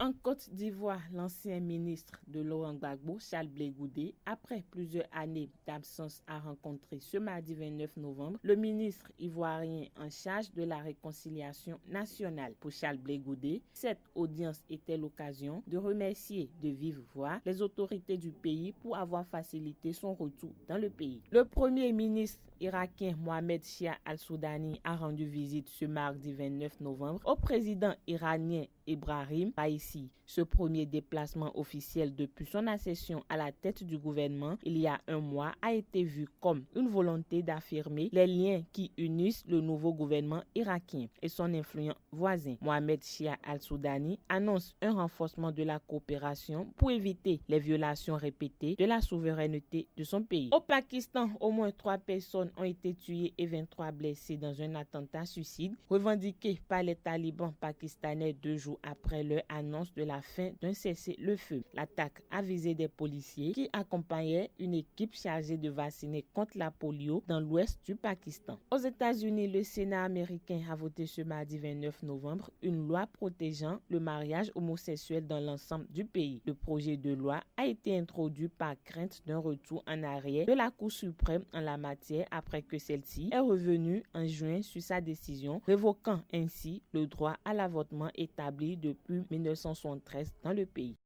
En Côte d'Ivoire, l'ancien ministre de Laurent Gbagbo, Charles Blé Goudé, après plusieurs années d'absence, a rencontré ce mardi 29 novembre le ministre ivoirien en charge de la réconciliation nationale. Pour Charles Blé Goudé, cette audience était l'occasion de remercier de vive voix les autorités du pays pour avoir facilité son retour dans le pays. Le premier ministre irakien Mohamed Chia al-Soudani a rendu visite ce mardi 29 novembre au président iranien Ebrahim Raïssi. Ce premier déplacement officiel depuis son accession à la tête du gouvernement il y a un mois a été vu comme une volonté d'affirmer les liens qui unissent le nouveau gouvernement irakien et son influent voisin. Mohamed Chia al-Soudani annonce un renforcement de la coopération pour éviter les violations répétées de la souveraineté de son pays. Au Pakistan, au moins 3 personnes ont été tuées et 23 blessées dans un attentat suicide revendiqué par les talibans pakistanais 2 jours après leur annonce de la fin d'un cessez-le-feu. L'attaque a visé des policiers qui accompagnaient une équipe chargée de vacciner contre la polio dans l'ouest du Pakistan. Aux États-Unis, le Sénat américain a voté ce mardi 29 novembre une loi protégeant le mariage homosexuel dans l'ensemble du pays. Le projet de loi a été introduit par crainte d'un retour en arrière de la Cour suprême en la matière après que celle-ci est revenue en juin sur sa décision, révoquant ainsi le droit à l'avortement établi depuis 1973 dans le pays.